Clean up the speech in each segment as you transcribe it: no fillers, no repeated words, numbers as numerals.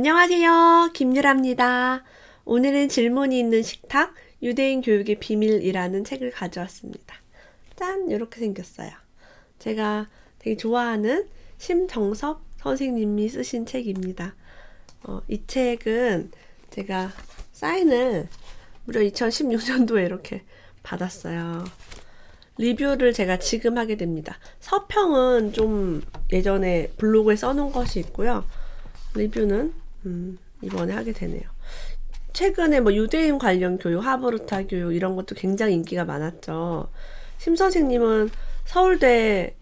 안녕하세요. 김유라입니다. 오늘은 질문이 있는 식탁, 유대인 교육의 비밀이라는 책을 가져왔습니다. 짠! 이렇게 생겼어요. 제가 되게 좋아하는 심정섭 선생님이 쓰신 책입니다. 이 책은 제가 사인을 무려 2016년도에 이렇게 받았어요. 리뷰를 제가 지금 하게 됩니다. 서평은 좀 예전에 블로그에 써놓은 것이 있고요. 리뷰는 이번에 하게 되네요. 최근에 유대인 관련 교육, 하브루타 교육 이런 것도 굉장히 인기가 많았죠. 심 선생님은 서울대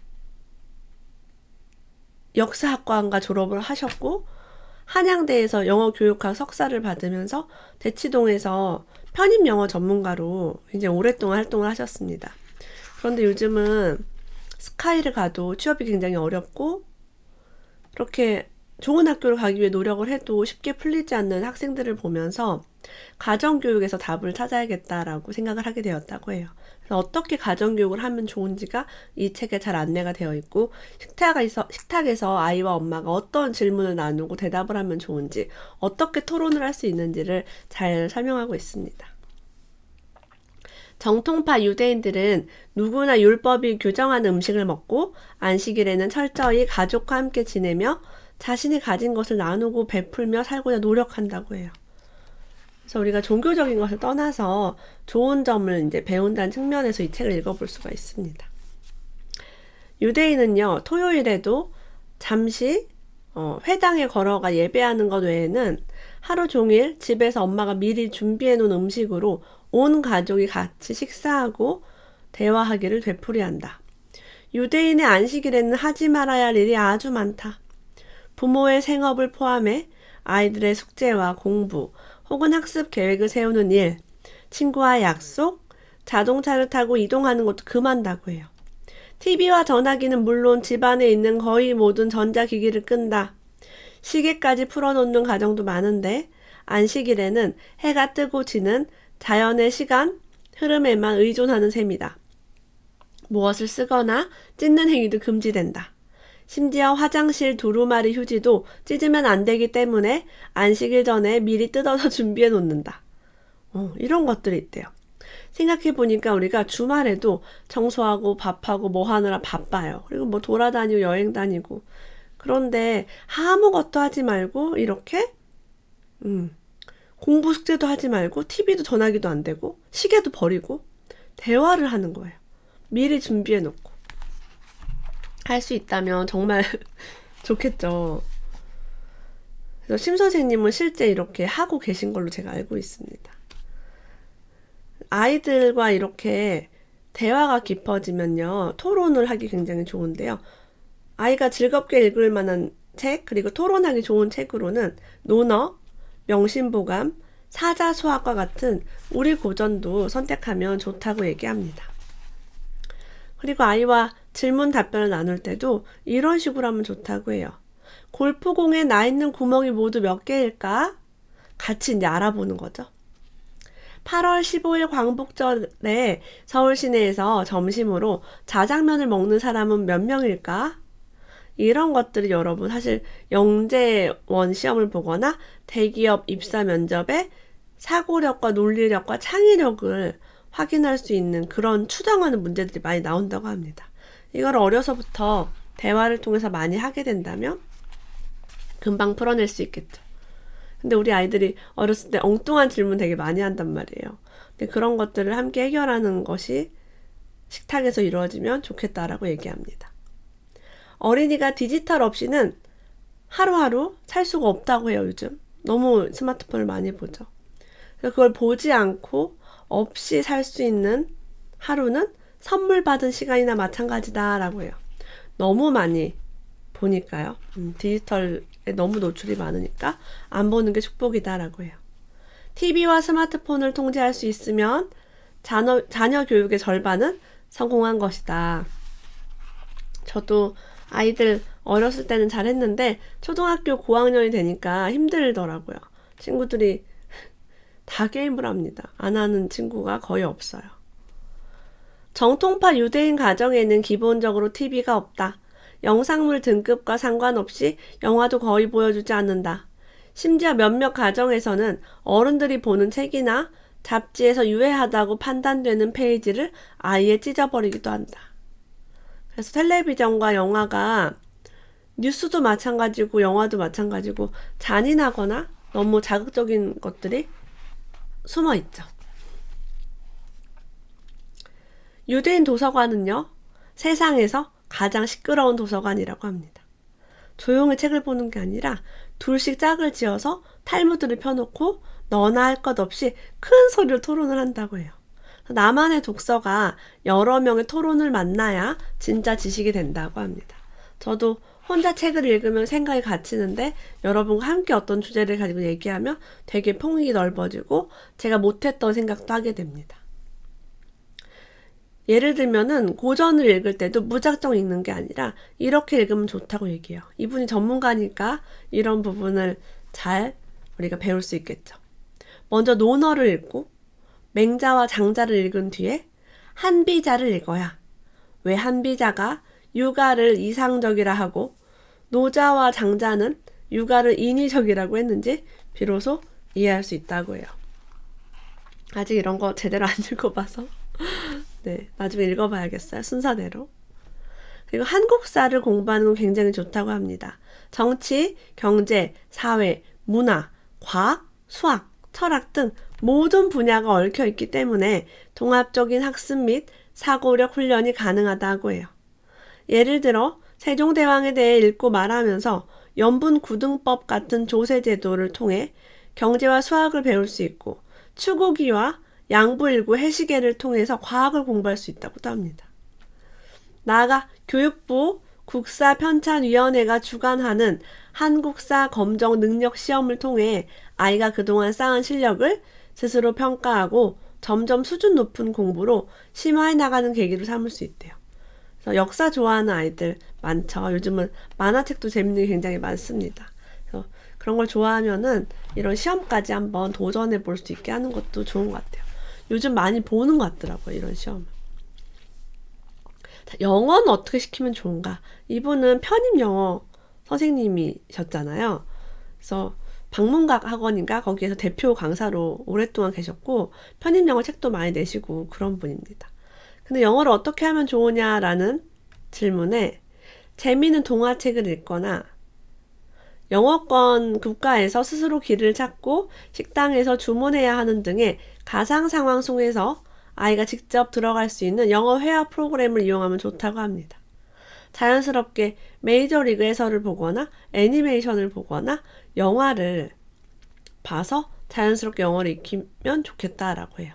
역사학과인가 졸업을 하셨고 한양대에서 영어교육학 석사를 받으면서 대치동에서 편입영어 전문가로 굉장히 오랫동안 활동을 하셨습니다. 그런데 요즘은 스카이를 가도 취업이 굉장히 어렵고 그렇게 좋은 학교를 가기 위해 노력을 해도 쉽게 풀리지 않는 학생들을 보면서 가정교육에서 답을 찾아야겠다라고 생각을 하게 되었다고 해요. 그래서 어떻게 가정교육을 하면 좋은지가 이 책에 잘 안내가 되어 있고 식탁에서 아이와 엄마가 어떤 질문을 나누고 대답을 하면 좋은지 어떻게 토론을 할 수 있는지를 잘 설명하고 있습니다. 정통파 유대인들은 누구나 율법이 규정한 음식을 먹고 안식일에는 철저히 가족과 함께 지내며 자신이 가진 것을 나누고 베풀며 살고자 노력한다고 해요. 그래서 우리가 종교적인 것을 떠나서 좋은 점을 이제 배운다는 측면에서 이 책을 읽어볼 수가 있습니다. 유대인은요, 토요일에도 잠시 회당에 걸어가 예배하는 것 외에는 하루 종일 집에서 엄마가 미리 준비해 놓은 음식으로 온 가족이 같이 식사하고 대화하기를 되풀이한다. 유대인의 안식일에는 하지 말아야 할 일이 아주 많다. 부모의 생업을 포함해 아이들의 숙제와 공부 혹은 학습 계획을 세우는 일, 친구와의 약속, 자동차를 타고 이동하는 것도 금한다고 해요. TV와 전화기는 물론 집안에 있는 거의 모든 전자기기를 끈다. 시계까지 풀어놓는 가정도 많은데 안식일에는 해가 뜨고 지는 자연의 시간 흐름에만 의존하는 셈이다. 무엇을 쓰거나 찢는 행위도 금지된다. 심지어 화장실 두루마리 휴지도 찢으면 안 되기 때문에 안식일 전에 미리 뜯어서 준비해 놓는다. 이런 것들이 있대요. 생각해보니까 우리가 주말에도 청소하고 밥하고 뭐 하느라 바빠요. 그리고 돌아다니고 여행 다니고. 그런데 아무것도 하지 말고 이렇게 공부 숙제도 하지 말고 TV도 전화기도 안 되고 시계도 버리고 대화를 하는 거예요. 미리 준비해 놓고. 할 수 있다면 정말 좋겠죠. 그래서 심 선생님은 실제 이렇게 하고 계신 걸로 제가 알고 있습니다. 아이들과 이렇게 대화가 깊어지면요, 토론을 하기 굉장히 좋은데요. 아이가 즐겁게 읽을 만한 책, 그리고 토론하기 좋은 책으로는 논어, 명심보감, 사자수학과 같은 우리 고전도 선택하면 좋다고 얘기합니다. 그리고 아이와 질문 답변을 나눌 때도 이런 식으로 하면 좋다고 해요. 골프공에 나 있는 구멍이 모두 몇 개일까? 같이 이제 알아보는 거죠. 8월 15일 광복절에 서울 시내에서 점심으로 자장면을 먹는 사람은 몇 명일까? 이런 것들이 여러분 사실 영재원 시험을 보거나 대기업 입사 면접에 사고력과 논리력과 창의력을 확인할 수 있는 그런 추정하는 문제들이 많이 나온다고 합니다. 이걸 어려서부터 대화를 통해서 많이 하게 된다면 금방 풀어낼 수 있겠죠. 근데 우리 아이들이 어렸을 때 엉뚱한 질문 되게 많이 한단 말이에요. 근데 그런 것들을 함께 해결하는 것이 식탁에서 이루어지면 좋겠다라고 얘기합니다. 어린이가 디지털 없이는 하루하루 살 수가 없다고 해요, 요즘. 너무 스마트폰을 많이 보죠. 그래서 그걸 보지 않고 없이 살 수 있는 하루는 선물 받은 시간이나 마찬가지다라고 해요. 너무 많이 보니까요. 디지털에 너무 노출이 많으니까 안 보는 게 축복이다라고 해요. TV와 스마트폰을 통제할 수 있으면 자녀 교육의 절반은 성공한 것이다. 저도 아이들 어렸을 때는 잘했는데 초등학교 고학년이 되니까 힘들더라고요. 친구들이 다 게임을 합니다. 안 하는 친구가 거의 없어요. 정통파 유대인 가정에는 기본적으로 TV가 없다. 영상물 등급과 상관없이 영화도 거의 보여주지 않는다. 심지어 몇몇 가정에서는 어른들이 보는 책이나 잡지에서 유해하다고 판단되는 페이지를 아예 찢어버리기도 한다. 그래서 텔레비전과 영화가 뉴스도 마찬가지고 영화도 마찬가지고 잔인하거나 너무 자극적인 것들이 숨어 있죠. 유대인 도서관은요, 세상에서 가장 시끄러운 도서관이라고 합니다. 조용히 책을 보는 게 아니라 둘씩 짝을 지어서 탈무드를 펴놓고 너나 할 것 없이 큰 소리로 토론을 한다고 해요. 나만의 독서가 여러 명의 토론을 만나야 진짜 지식이 된다고 합니다. 저도 혼자 책을 읽으면 생각이 갇히는데 여러분과 함께 어떤 주제를 가지고 얘기하면 되게 폭이 넓어지고 제가 못했던 생각도 하게 됩니다. 예를 들면은 고전을 읽을 때도 무작정 읽는 게 아니라 이렇게 읽으면 좋다고 얘기해요. 이분이 전문가니까 이런 부분을 잘 우리가 배울 수 있겠죠. 먼저 논어를 읽고 맹자와 장자를 읽은 뒤에 한비자를 읽어야 왜 한비자가 유가를 이상적이라 하고 노자와 장자는 유가를 인위적이라고 했는지 비로소 이해할 수 있다고 해요. 아직 이런 거 제대로 안 읽어봐서 네, 나중에 읽어봐야겠어요. 순서대로. 그리고 한국사를 공부하는 건 굉장히 좋다고 합니다. 정치, 경제, 사회, 문화, 과학, 수학, 철학 등 모든 분야가 얽혀있기 때문에 통합적인 학습 및 사고력 훈련이 가능하다고 해요. 예를 들어 세종대왕에 대해 읽고 말하면서 연분구등법 같은 조세제도를 통해 경제와 수학을 배울 수 있고 추구기와 양부일구 해시계를 통해서 과학을 공부할 수 있다고도 합니다. 나아가 교육부 국사편찬위원회가 주관하는 한국사 검정 능력 시험을 통해 아이가 그동안 쌓은 실력을 스스로 평가하고 점점 수준 높은 공부로 심화해 나가는 계기로 삼을 수 있대요. 그래서 역사 좋아하는 아이들 많죠. 요즘은 만화책도 재밌는 게 굉장히 많습니다. 그래서 그런 걸 좋아하면은 이런 시험까지 한번 도전해 볼 수 있게 하는 것도 좋은 것 같아요. 요즘 많이 보는 것 같더라고요, 이런 시험을. 자, 영어는 어떻게 시키면 좋은가? 이분은 편입 영어 선생님이셨잖아요. 그래서 방문각 학원인가 거기에서 대표 강사로 오랫동안 계셨고 편입 영어 책도 많이 내시고 그런 분입니다. 근데 영어를 어떻게 하면 좋으냐라는 질문에 재미있는 동화책을 읽거나 영어권 국가에서 스스로 길을 찾고 식당에서 주문해야 하는 등의 가상 상황 속에서 아이가 직접 들어갈 수 있는 영어 회화 프로그램을 이용하면 좋다고 합니다. 자연스럽게 메이저리그 해설을 보거나 애니메이션을 보거나 영화를 봐서 자연스럽게 영어를 익히면 좋겠다라고 해요.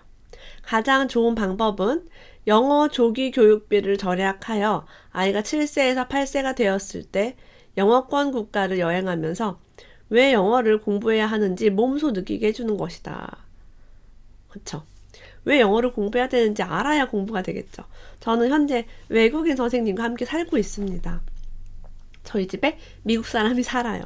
가장 좋은 방법은 영어 조기 교육비를 절약하여 아이가 7세에서 8세가 되었을 때 영어권 국가를 여행하면서 왜 영어를 공부해야 하는지 몸소 느끼게 해주는 것이다. 그렇죠? 왜 영어를 공부해야 되는지 알아야 공부가 되겠죠. 저는 현재 외국인 선생님과 함께 살고 있습니다. 저희 집에 미국 사람이 살아요.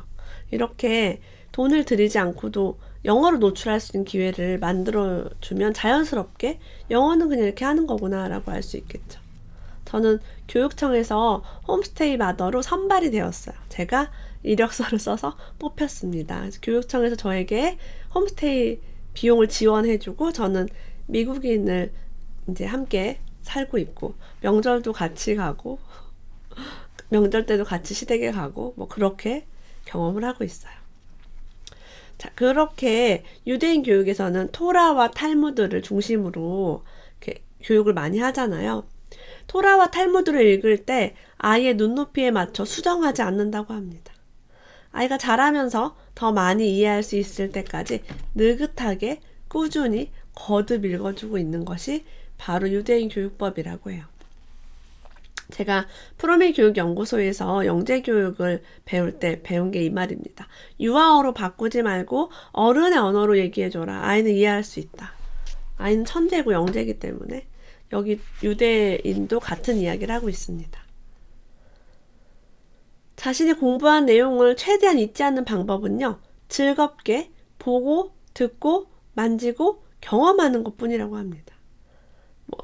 이렇게 돈을 들이지 않고도 영어를 노출할 수 있는 기회를 만들어주면 자연스럽게 영어는 그냥 이렇게 하는 거구나 라고 알 수 있겠죠. 저는 교육청에서 홈스테이 마더로 선발이 되었어요. 제가 이력서를 써서 뽑혔습니다. 그래서 교육청에서 저에게 홈스테이 비용을 지원해주고 저는 미국인을 이제 함께 살고 있고 명절도 같이 가고 명절 때도 같이 시댁에 가고 뭐 그렇게 경험을 하고 있어요. 자, 그렇게 유대인 교육에서는 토라와 탈무드를 중심으로 이렇게 교육을 많이 하잖아요. 토라와 탈무드를 읽을 때 아이의 눈높이에 맞춰 수정하지 않는다고 합니다. 아이가 자라면서 더 많이 이해할 수 있을 때까지 느긋하게 꾸준히 거듭 읽어주고 있는 것이 바로 유대인 교육법이라고 해요. 제가 프로밀 교육연구소에서 영재교육을 배울 때 배운 게 이 말입니다. 유아어로 바꾸지 말고 어른의 언어로 얘기해줘라. 아이는 이해할 수 있다. 아이는 천재고 영재이기 때문에 여기 유대인도 같은 이야기를 하고 있습니다. 자신이 공부한 내용을 최대한 잊지 않는 방법은요. 즐겁게 보고 듣고 만지고 경험하는 것뿐이라고 합니다.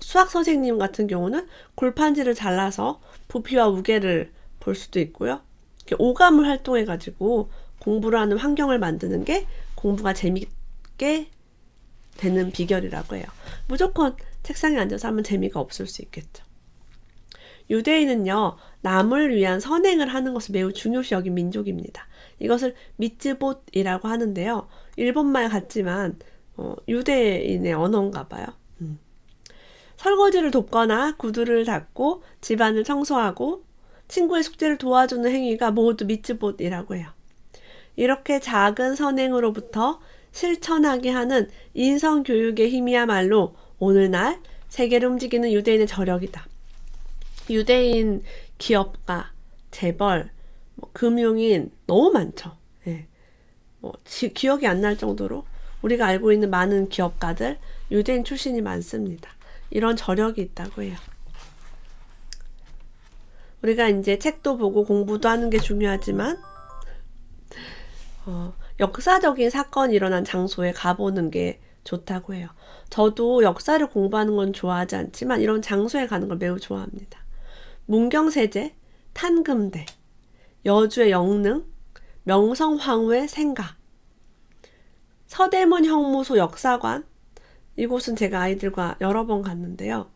수학 선생님 같은 경우는 골판지를 잘라서 부피와 무게를 볼 수도 있고요. 오감을 활동해가지고 공부를 하는 환경을 만드는 게 공부가 재밌게 되는 비결이라고 해요. 무조건 책상에 앉아서 하면 재미가 없을 수 있겠죠. 유대인은요, 남을 위한 선행을 하는 것을 매우 중요시 여긴 민족입니다. 이것을 미츠봇이라고 하는데요. 일본말 같지만 유대인의 언어인가 봐요. 설거지를 돕거나 구두를 닦고 집안을 청소하고 친구의 숙제를 도와주는 행위가 모두 미츠봇이라고 해요. 이렇게 작은 선행으로부터 실천하게 하는 인성교육의 힘이야말로 오늘날 세계를 움직이는 유대인의 저력이다. 유대인 기업가, 재벌, 금융인 너무 많죠. 예. 기억이 안 날 정도로 우리가 알고 있는 많은 기업가들 유대인 출신이 많습니다. 이런 저력이 있다고 해요. 우리가 이제 책도 보고 공부도 하는 게 중요하지만 역사적인 사건이 일어난 장소에 가보는 게 좋다고 해요. 저도 역사를 공부하는 건 좋아하지 않지만 이런 장소에 가는 걸 매우 좋아합니다. 문경세제, 탄금대, 여주의 영릉, 명성황후의 생가, 서대문 형무소 역사관, 이곳은 제가 아이들과 여러 번 갔는데요.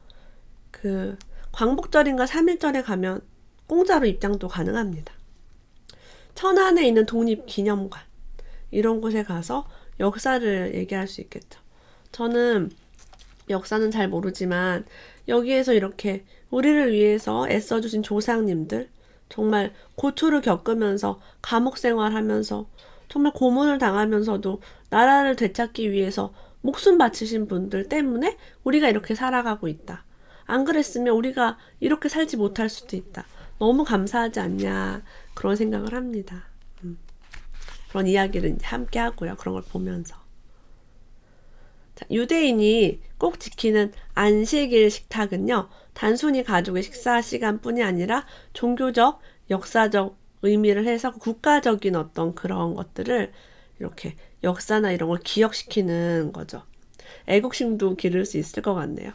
광복절인가 3.1절에 가면 공짜로 입장도 가능합니다. 천안에 있는 독립기념관, 이런 곳에 가서 역사를 얘기할 수 있겠죠. 저는 역사는 잘 모르지만 여기에서 이렇게 우리를 위해서 애써주신 조상님들, 정말 고초를 겪으면서 감옥 생활하면서 정말 고문을 당하면서도 나라를 되찾기 위해서 목숨 바치신 분들 때문에 우리가 이렇게 살아가고 있다. 안 그랬으면 우리가 이렇게 살지 못할 수도 있다. 너무 감사하지 않냐, 그런 생각을 합니다. 그런 이야기를 함께 하고요. 그런 걸 보면서. 자, 유대인이 꼭 지키는 안식일 식탁은요, 단순히 가족의 식사 시간뿐이 아니라 종교적, 역사적 의미를 해서 국가적인 어떤 그런 것들을 이렇게 역사나 이런 걸 기억시키는 거죠. 애국심도 기를 수 있을 것 같네요.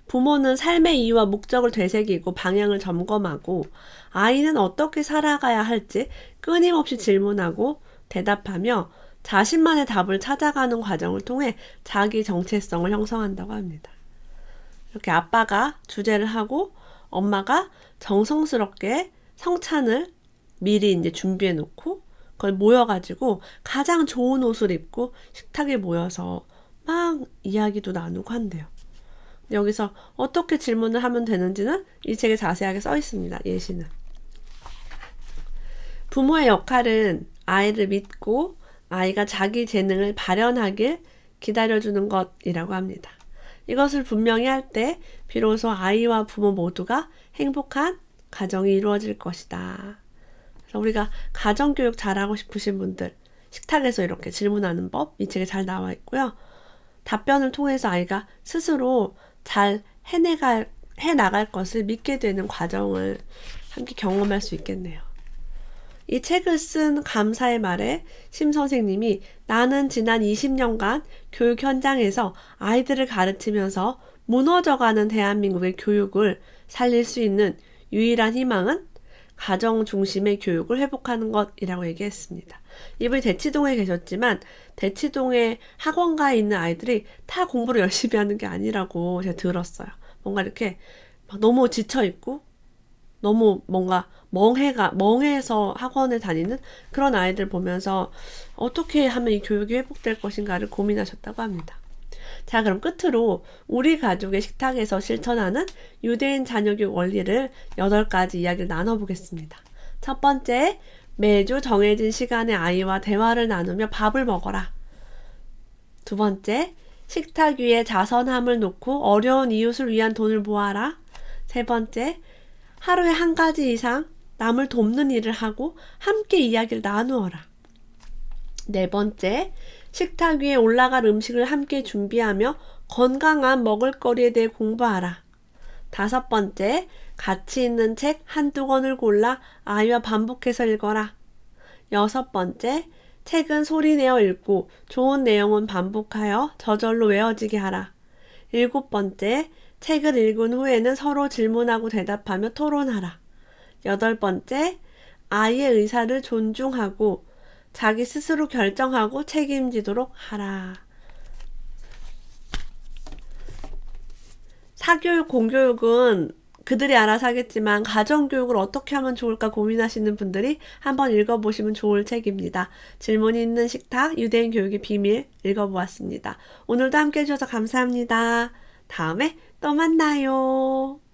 부모는 삶의 이유와 목적을 되새기고 방향을 점검하고 아이는 어떻게 살아가야 할지 끊임없이 질문하고 대답하며 자신만의 답을 찾아가는 과정을 통해 자기 정체성을 형성한다고 합니다. 이렇게 아빠가 주제를 하고 엄마가 정성스럽게 성찬을 미리 이제 준비해 놓고 그걸 모여가지고 가장 좋은 옷을 입고 식탁에 모여서 막 이야기도 나누고 한대요. 여기서 어떻게 질문을 하면 되는지는 이 책에 자세하게 써 있습니다. 예시는. 부모의 역할은 아이를 믿고 아이가 자기 재능을 발현하길 기다려주는 것이라고 합니다. 이것을 분명히 할 때 비로소 아이와 부모 모두가 행복한 가정이 이루어질 것이다. 그래서 우리가 가정교육 잘하고 싶으신 분들 식탁에서 이렇게 질문하는 법 이 책에 잘 나와 있고요. 답변을 통해서 아이가 스스로 잘 해나갈 것을 믿게 되는 과정을 함께 경험할 수 있겠네요. 이 책을 쓴 감사의 말에 심 선생님이 나는 지난 20년간 교육 현장에서 아이들을 가르치면서 무너져가는 대한민국의 교육을 살릴 수 있는 유일한 희망은 가정 중심의 교육을 회복하는 것이라고 얘기했습니다. 이분이 대치동에 계셨지만 대치동에 학원가에 있는 아이들이 다 공부를 열심히 하는 게 아니라고 제가 들었어요. 뭔가 이렇게 막 너무 지쳐있고 너무 뭔가 멍해서 학원에 다니는 그런 아이들 보면서 어떻게 하면 이 교육이 회복될 것인가를 고민하셨다고 합니다. 자, 그럼 끝으로 우리 가족의 식탁에서 실천하는 유대인 자녀교육 원리를 8가지 이야기를 나눠보겠습니다. 첫 번째, 매주 정해진 시간에 아이와 대화를 나누며 밥을 먹어라. 두 번째, 식탁 위에 자선함을 놓고 어려운 이웃을 위한 돈을 모아라. 세 번째, 하루에 1가지 이상 남을 돕는 일을 하고 함께 이야기를 나누어라. 네 번째, 식탁 위에 올라갈 음식을 함께 준비하며 건강한 먹을거리에 대해 공부하라. 다섯 번째, 가치 있는 책 한두 권을 골라 아이와 반복해서 읽어라. 여섯 번째, 책은 소리내어 읽고 좋은 내용은 반복하여 저절로 외워지게 하라. 일곱 번째, 책을 읽은 후에는 서로 질문하고 대답하며 토론하라. 여덟 번째, 아이의 의사를 존중하고 자기 스스로 결정하고 책임지도록 하라. 사교육, 공교육은 그들이 알아서 하겠지만 가정교육을 어떻게 하면 좋을까 고민하시는 분들이 한번 읽어보시면 좋을 책입니다. 질문이 있는 식탁, 유대인 교육의 비밀 읽어보았습니다. 오늘도 함께 해주셔서 감사합니다. 다음에 또 만나요.